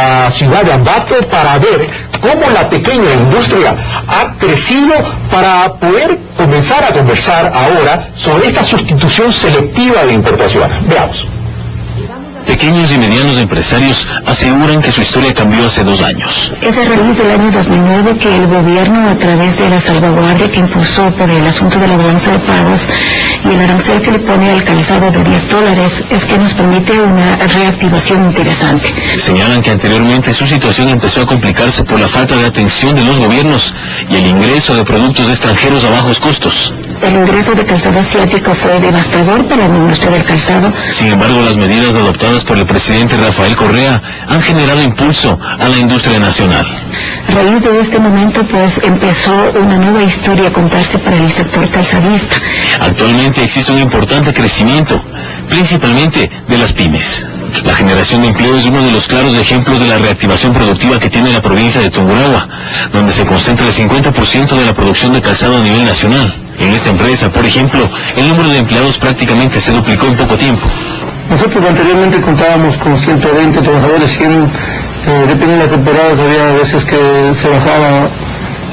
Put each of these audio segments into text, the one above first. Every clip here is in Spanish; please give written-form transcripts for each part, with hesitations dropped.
la ciudad de Ambato para ver cómo la pequeña industria ha crecido para poder comenzar a conversar ahora sobre esta sustitución selectiva de importaciones. Veamos. Pequeños y medianos empresarios aseguran que su historia cambió hace 2 años. Es a raíz del año 2009 que el gobierno, a través de la salvaguardia que impuso por el asunto de la balanza de pagos y el arancel que le pone al calzado de $10, es que nos permite una reactivación interesante. Señalan que anteriormente su situación empezó a complicarse por la falta de atención de los gobiernos y el ingreso de productos extranjeros a bajos costos. El ingreso de calzado asiático fue devastador para la industria del calzado. Sin embargo, las medidas adoptadas por el presidente Rafael Correa han generado impulso a la industria nacional. A raíz de este momento, pues, empezó una nueva historia a contarse para el sector calzadista. Actualmente existe un importante crecimiento, principalmente de las pymes. La generación de empleo es uno de los claros ejemplos de la reactivación productiva que tiene la provincia de Tungurahua, donde se concentra el 50% de la producción de calzado a nivel nacional. En esta empresa, por ejemplo, el número de empleados prácticamente se duplicó en poco tiempo. Nosotros anteriormente contábamos con 120 trabajadores, 100, dependiendo de las temporadas, había veces que se bajaba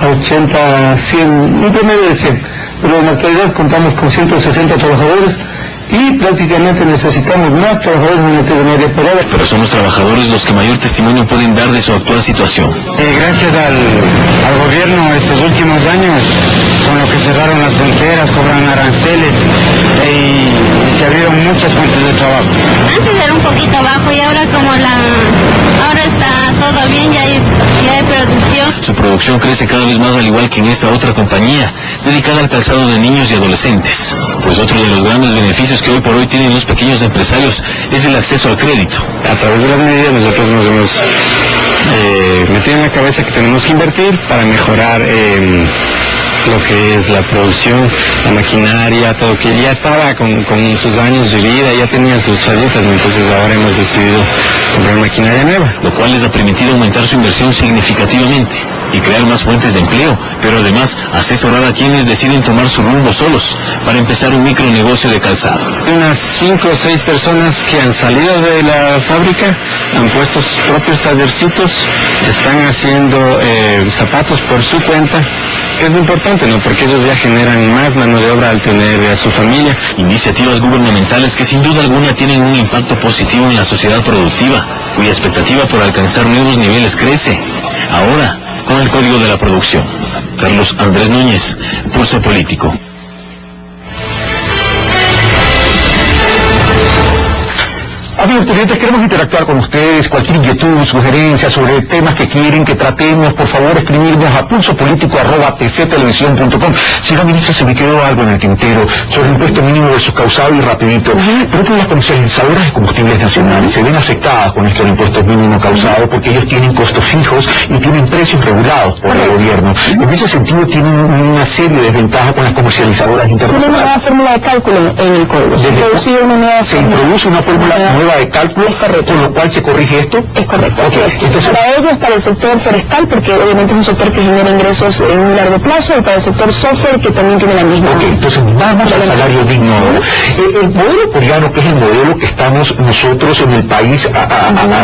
a 80, 100, un promedio de 100, pero en la actualidad contamos con 160 trabajadores y prácticamente necesitamos más trabajadores en la veterinaria parada. Pero son los trabajadores los que mayor testimonio pueden dar de su actual situación. Gracias al gobierno estos últimos años, con lo que cerraron las fronteras, cobran aranceles y se abrieron muchas fuentes de trabajo. Antes era un poquito bajo y ahora ahora está todo bien, ya hay producción. Su producción crece cada vez más, al igual que en esta otra compañía, dedicada al calzado de niños y adolescentes. Pues otro de los grandes beneficios que hoy por hoy tienen los pequeños empresarios es el acceso al crédito. A través de las medidas nosotros nos hemos metido en la cabeza que tenemos que invertir para mejorar lo que es la producción, la maquinaria, todo que ya estaba con sus años de vida, ya tenía sus fallitas, entonces ahora hemos decidido comprar maquinaria nueva, lo cual les ha permitido aumentar su inversión significativamente y crear más fuentes de empleo, pero además asesorar a quienes deciden tomar su rumbo solos para empezar un micronegocio de calzado. Unas 5 o 6 personas que han salido de la fábrica, han puesto sus propios tallercitos, están haciendo zapatos por su cuenta, que es lo importante, ¿no? Porque ellos ya generan más mano de obra al tener a su familia. Iniciativas gubernamentales que sin duda alguna tienen un impacto positivo en la sociedad productiva, cuya expectativa por alcanzar nuevos niveles crece. Ahora, con el Código de la Producción. Carlos Andrés Núñez, Pulso Político. Amigos estudiantes, queremos interactuar con ustedes. Cualquier inquietud, sugerencia sobre temas que quieren que tratemos, por favor escribirnos a pulsopolitico@pctelevisión.com. Señora ministra, se me quedó algo en el tintero sobre el impuesto mínimo versus causado y rapidito. Creo que las comercializadoras de combustibles nacionales se ven afectadas con esto del impuesto mínimo causado porque ellos tienen costos fijos y tienen precios regulados por el gobierno. En ese sentido tienen una serie de desventajas con las comercializadoras internacionales. Tiene una nueva fórmula de cálculo en el código. Se introduce una fórmula nueva de cálculo, con lo cual se corrige esto. Es correcto. Entonces, para ellos, para el sector forestal, porque obviamente es un sector que genera ingresos en un largo plazo, y para el sector software, que también tiene la misma. Entonces vamos al salario digno. El modelo coreano, que es el modelo que estamos nosotros en el país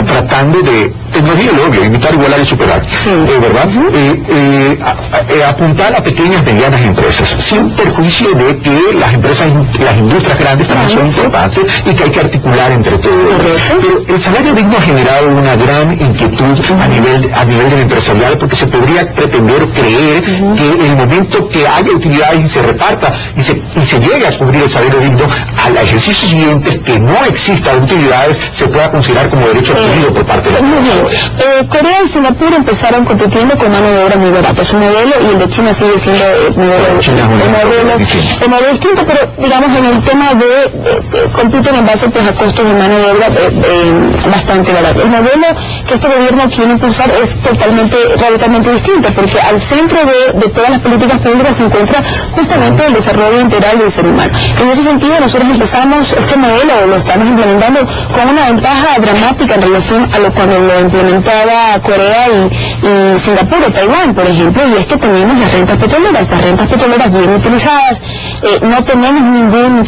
tratando de, no digo lo obvio, imitar, igualar y superar, ¿verdad? Apuntar a pequeñas y medianas empresas, sin perjuicio de que las empresas, las industrias grandes también son importantes y que hay que articular entre todos. Pero el salario digno ha generado una gran inquietud a nivel del empresarial, porque se podría pretender o creer que el momento que haya utilidades y se reparta y se llegue a cubrir el salario digno, al ejercicio siguiente que no exista utilidades se pueda considerar como derecho adquirido por parte de la Corea y Singapur empezaron compitiendo con mano de obra muy barata. Su modelo, y el de China sigue siendo el modelo distinto, pero digamos en el tema de compiten en base pues a costos de mano de obra bastante barato. El modelo que este gobierno quiere impulsar es radicalmente distinto, porque al centro de todas las políticas públicas se encuentra justamente el desarrollo integral del ser humano. En ese sentido, nosotros empezamos este modelo, lo estamos implementando con una ventaja dramática en relación a cuando lo complementaba Corea y Singapur o Taiwán, por ejemplo, y es que tenemos las rentas petroleras bien utilizadas, no tenemos ningún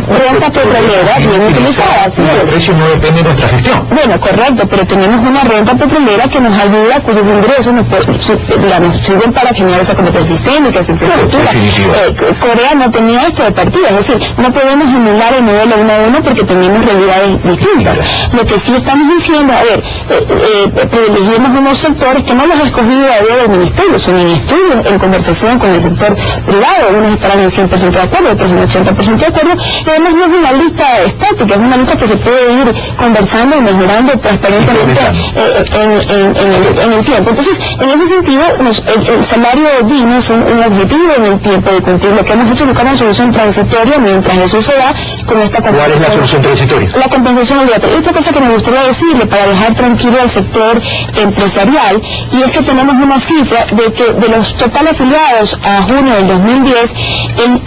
renta petrolera bien utilizada. El precio no depende de nuestra gestión. Bueno, correcto, pero tenemos una renta petrolera que nos ayuda, cuyos ingresos nos sirven para generar esa competencia sistémica, esa infraestructura. Corea no tenía esto de partida, es decir, no podemos emular el modelo 1 a 1 porque tenemos realidades distintas. Lo que sí estamos diciendo, a ver, privilegiemos unos sectores que no los ha escogido a día del ministerio, son en estudios, en conversación con el sector privado, unos estarán en 100% de acuerdo, otros en 80% de acuerdo, y además no es una lista estática, es una lista que se puede ir conversando y mejorando transparentemente en el tiempo. Entonces, en ese sentido, el salario digno es un objetivo en el tiempo de cumplir. Lo que hemos hecho es buscar una solución transitoria mientras eso se da con esta compensación. ¿Cuál es la solución transitoria? La compensación obligatoria. Y otra cosa que me gustaría decirle para dejar tranquilo al sector empresarial, y es que tenemos una cifra de que de los total afiliados a junio del 2010, el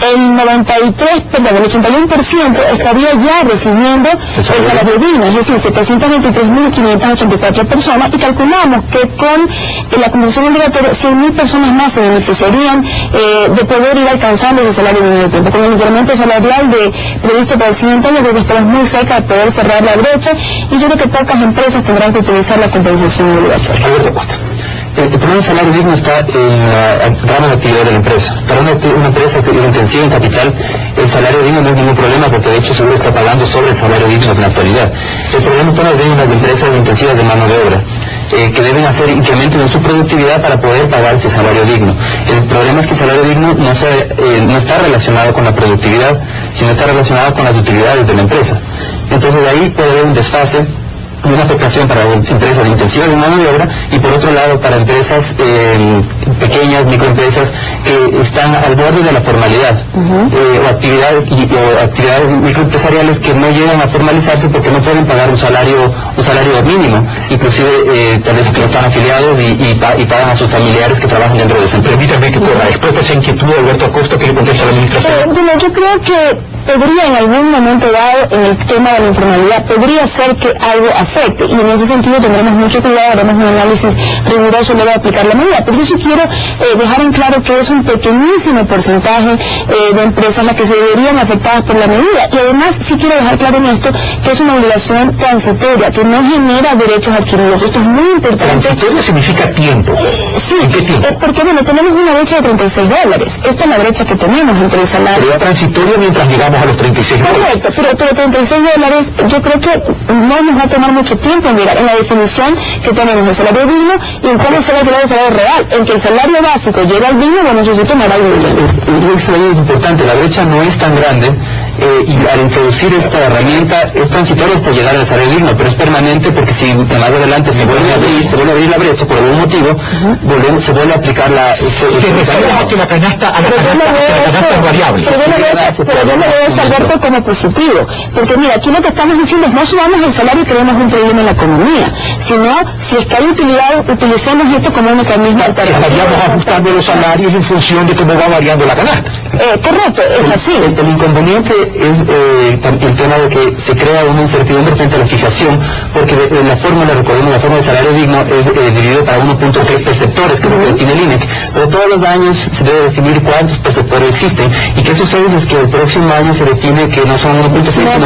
81% estaría ya recibiendo el salario digno, es decir, 723.584 personas, y calculamos que con la compensación obligatoria 100.000 personas más se beneficiarían de poder ir alcanzando ese salario digno de tiempo. Con el incremento salarial previsto para el siguiente año, creo que estamos muy cerca de poder cerrar la brecha, y yo creo que pocas empresas tendrán que utilizar la compensación obligatoria. El problema del salario digno está en la rama de actividad de la empresa. Para una empresa que es intensiva en capital, el salario digno no es ningún problema, porque de hecho seguro está pagando sobre el salario digno en la actualidad. El problema está más bien en las empresas intensivas de mano de obra, que deben hacer incrementos en su productividad para poder pagar ese salario digno. El problema es que el salario digno no está relacionado con la productividad, sino está relacionado con las utilidades de la empresa. Entonces de ahí puede haber un desfase, una afectación para empresas intensivas de mano de obra, y por otro lado para empresas pequeñas, microempresas que están al borde de la formalidad, o actividades microempresariales que no llegan a formalizarse porque no pueden pagar un salario mínimo, inclusive tal vez que no están afiliados y pagan a sus familiares que trabajan dentro de esa empresa. Permítame que por la expuesta esa inquietud de Alberto Acosta que le contesta a la administración. Bueno, yo creo que podría en algún momento dado en el tema de la informalidad, podría ser que algo afecte, y en ese sentido tendremos mucho cuidado, haremos un análisis riguroso luego de aplicar la medida, pero yo sí quiero dejar en claro que es un pequeñísimo porcentaje de empresas las que se verían afectadas por la medida, y además sí quiero dejar claro en esto que es una obligación transitoria, que no genera derechos adquiridos. Esto es muy importante. Transitoria significa tiempo. Sí, ¿en qué tiempo? Porque bueno, tenemos una brecha de $36, esta es la brecha que tenemos entre el salario. Pero transitoria mientras llegamos a los $36. Correcto, pero $36 yo creo que no nos va a tomar mucho tiempo en llegar en la definición que tenemos del salario digno y en cómo se va a crear el salario real. En que el salario básico llegue al digno, bueno, eso sí tomará algo de tiempo. Eso es importante, la brecha no es tan grande, y al introducir esta herramienta es transitoria hasta llegar al salario digno, pero es permanente, porque si más adelante se vuelve a abrir la brecha por algún motivo, se vuelve a aplicar la canasta es variable. Pero yo lo veo eso, Alberto, como positivo, porque mira, aquí lo que estamos diciendo es no subamos el salario y creemos un problema en la economía, sino si es que hay utilidad, utilicemos esto como un mecanismo alternativo. Estaríamos ajustando los salarios en función de cómo va variando la canasta. Correcto, es así. El inconveniente es el tema de que se crea una incertidumbre frente a la fijación, porque la fórmula, recordemos, la fórmula de salario digno es dividido para 1.6 perceptores, que es lo que tiene el INEC, pero todos los años se debe definir cuántos perceptores existen, y qué sucede es que el próximo año se define que no son 1.6, sino 1.2.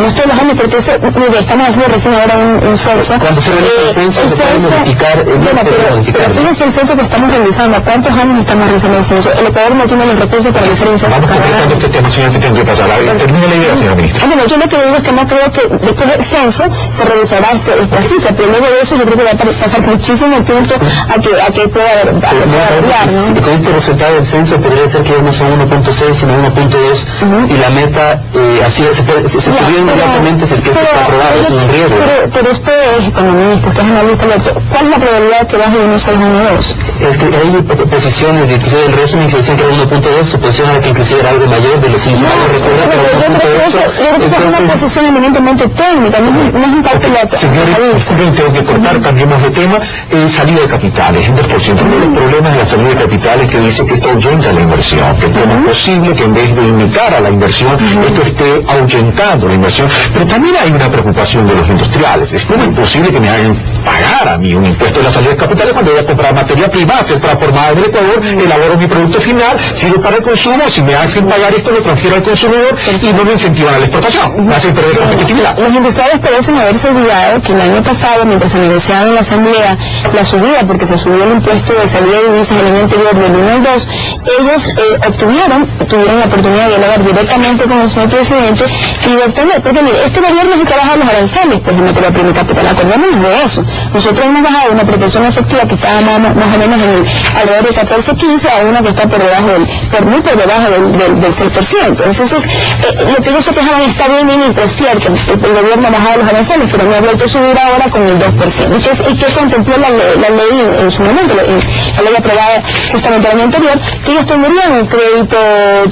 No todos los años, porque eso, mire, estamos haciendo recién ahora un censo. Cuando se realiza el censo, se puede modificar, pero fíjense el censo que estamos realizando, ¿a cuántos años estamos realizando el censo? El Ecuador no tiene los recursos para realizar un censo. Vamos completando este tema, señor, que tengo que pasar. Termine la idea, señora ministra. Bueno, yo lo que digo es que no creo que después del censo se revisará esta cifra, pero luego de eso yo creo que va a pasar muchísimo tiempo a que pueda variar, ¿no? Con este resultado del censo podría ser que no son 1.6, sino 1.2, y la meta, así se subió inmediatamente si es que esto está aprobado, es un riesgo. Pero usted es economista, usted es analista, ¿cuál es la probabilidad que baje de 1.6 a 1.2? Es que hay posiciones de inclusive del régimen que decían que era 1.2, su posición era que inclusive era algo mayor de los 5 años, recuerda que era 1.8. Yo creo que es una posición eminentemente técnica, no es un cálculo. Señores, tengo que cortar, cambiemos de tema. Salida de capitales, un 2%. Uno de los problemas de la salida de capitales que dice que esto ahuyenta la inversión, que cómo es posible que en vez de imitar a la inversión, esto esté ahuyentando la inversión. Pero también hay una preocupación de los industriales. Es como imposible que me hagan pagar a mí un impuesto de la salida de capitales cuando voy a comprar materia prima, ser transformada en el Ecuador, elaboro mi producto final, sirve para el consumo, si me hacen pagar esto lo transfiero al consumidor y no me incentivan a la exportación, me hacen perder competitividad. Los industriales parecen haberse olvidado que el año pasado, mientras se negociaba en la Asamblea la subida, porque se subió el impuesto de salida de divisas el año anterior del 1 al 2, ellos tuvieron la oportunidad de dialogar directamente con el señor presidente y de obtener, porque mire, este gobierno se trabaja los aranceles, pues en materia prima y capital, acordémonos de eso. Nosotros hemos bajado una protección efectiva que estaba más o menos en alrededor de 14-15 a una que está por muy por debajo del 6%. Entonces, lo que ellos se quejaban está bien mientras es cierto, el gobierno ha bajado los aranceles, pero no ha vuelto a subir ahora con el 2%. Entonces, ¿y qué contempló la ley en su momento, la ley aprobada justamente el año anterior, que ellos tendrían un crédito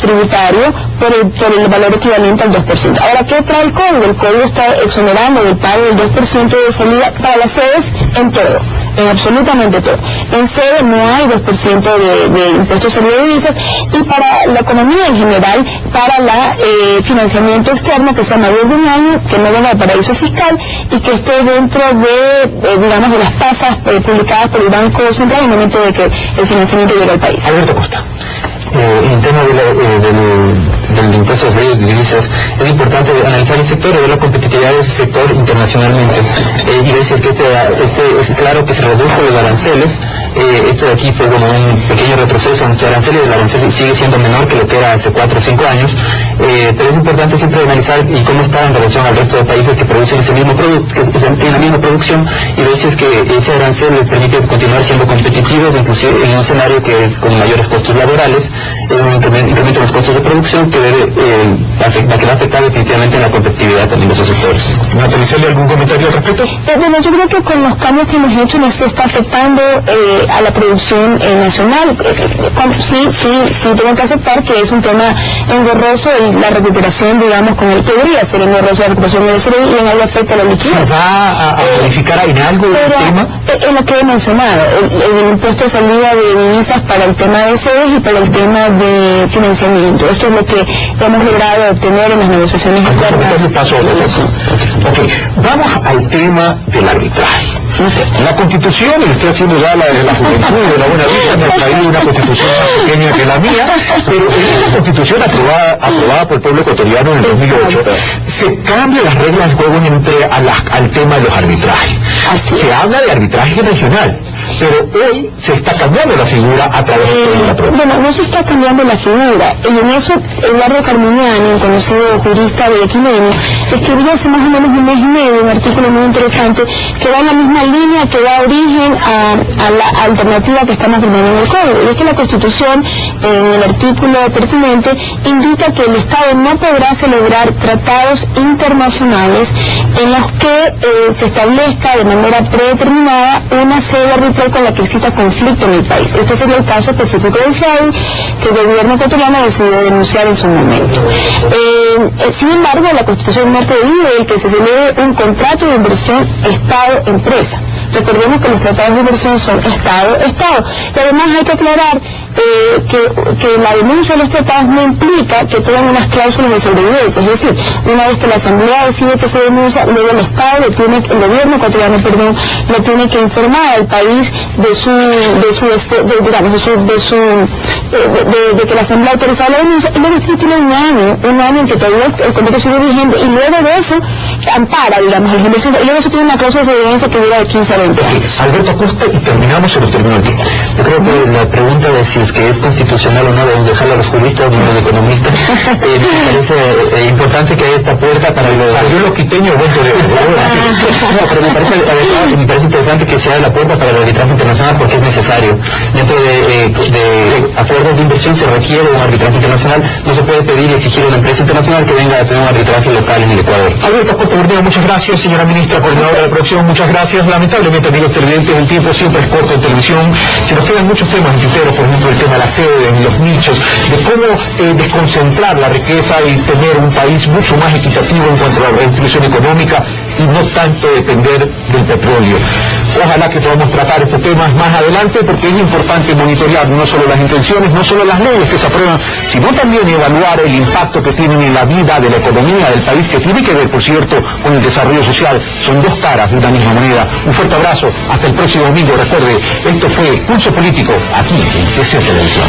tributario por el valor equivalente al 2%. Ahora, ¿qué trae el código? El código está exonerando del pago del 2% de salida para las sedes en todo, en absolutamente todo. En sede no hay 2% de impuesto de salida de divisas, y para la economía en general, para el financiamiento externo que sea mayor de un año, que no venga de paraíso fiscal y que esté dentro de las tasas publicadas por el Banco Central en el momento de que el financiamiento llegue al país. Alberto Costa. En el tema del impuesto de salida de divisas, es importante analizar el sector y ver la competitividad de ese sector internacionalmente. Y decir que es claro que se redujo los aranceles. Esto de aquí fue como un pequeño retroceso en nuestros aranceles. El arancel sigue siendo menor que lo que era hace 4 o 5 años. Pero es importante siempre analizar y cómo está en relación al resto de países que producen ese mismo producto, que tienen la misma producción, y ver si es que ese arancel les permite continuar siendo competitivos, inclusive en un escenario que es con mayores costos laborales, un incremento en los costos de producción que va a afectar definitivamente en la competitividad también de esos sectores. ¿Natalia, algún comentario al respecto? Bueno, yo creo que con los cambios que hemos hecho nos está afectando a la producción nacional. Sí, tengo que aceptar que es un tema engorroso y la recuperación, digamos, podría ser engorroso la recuperación de ese y en algo afecta a la liquidez. ¿Se va a modificar en algo el tema? En lo que he mencionado, el impuesto de salida de divisas para el tema de sedes y para el tema de financiamiento. Esto es lo que hemos logrado obtener en las negociaciones internas. Vamos al tema del arbitraje. La Constitución, y estoy haciendo ya la de la juventud, de la buena vida, me ha traído una Constitución más pequeña que la mía, pero en esta Constitución aprobada por el pueblo ecuatoriano en el 2008, se cambian las reglas del juego al tema de los arbitrajes. Se habla de arbitraje regional, pero hoy se está cambiando la figura a través de la prueba. Bueno, no se está cambiando la figura, y en eso Eduardo Carmignani, un conocido jurista de Equileno, escribió hace más o menos un mes y medio un artículo muy interesante que va en la misma línea que da origen a la alternativa que estamos proponiendo en el código, y es que la Constitución, en el artículo pertinente, indica que el Estado no podrá celebrar tratados internacionales en los que se establezca de manera predeterminada una sede arbitral con la que exista conflicto en el país. Este sería el caso específico del SAI, que el gobierno ecuatoriano decidió denunciar en su momento. Sin embargo, la Constitución no prohíbe que se celebre un contrato de inversión Estado-empresa. Recordemos que los tratados de inversión son Estado-Estado. Y además hay que aclarar que la denuncia de los tratados no implica que tengan unas cláusulas de sobrevivencia. Es decir, una vez que la Asamblea decide que se denuncia, luego el gobierno ecuatoriano, le tiene que informar al país de que la Asamblea autorizado la denuncia, y luego usted tiene un año en que todavía el contrato sigue vigente, y luego de eso ampara, digamos, las inversiones, y luego eso tiene una cláusula de sobrevivencia que dura de 15 a 20 años. Alberto Costa, y terminamos, se nos terminó el tiempo. Yo creo que la pregunta de si si es que es constitucional o no, debemos dejarlo a los juristas, no a los economistas. Me parece importante que haya esta puerta para los... Salió lo quiteño, bueno, no, pero me parece interesante que se abra la puerta para el arbitraje internacional porque es necesario. Dentro de acuerdos de inversión se requiere un arbitraje internacional, no se puede pedir y exigir a una empresa internacional que venga a tener un arbitraje local en el Ecuador. Alberto Corte, muchas gracias, señora ministra, coordinadora de producción, muchas gracias. Lamentablemente, amigos televidentes, el tiempo siempre es corto en televisión. Se nos quedan muchos temas en tintero, por ejemplo, el tema de las sedes, los nichos, de cómo desconcentrar la riqueza y tener un país mucho más equitativo en cuanto a la redistribución económica y no tanto depender del petróleo. Ojalá que podamos tratar estos temas más adelante porque es importante monitorear no solo las intenciones, no solo las leyes que se aprueban, sino también evaluar el impacto que tienen en la vida de la economía del país, que tiene que ver, por cierto, con el desarrollo social. Son dos caras de una misma moneda. Un fuerte abrazo, hasta el próximo domingo. Recuerde, esto fue Pulso Político, aquí en TC Televisión.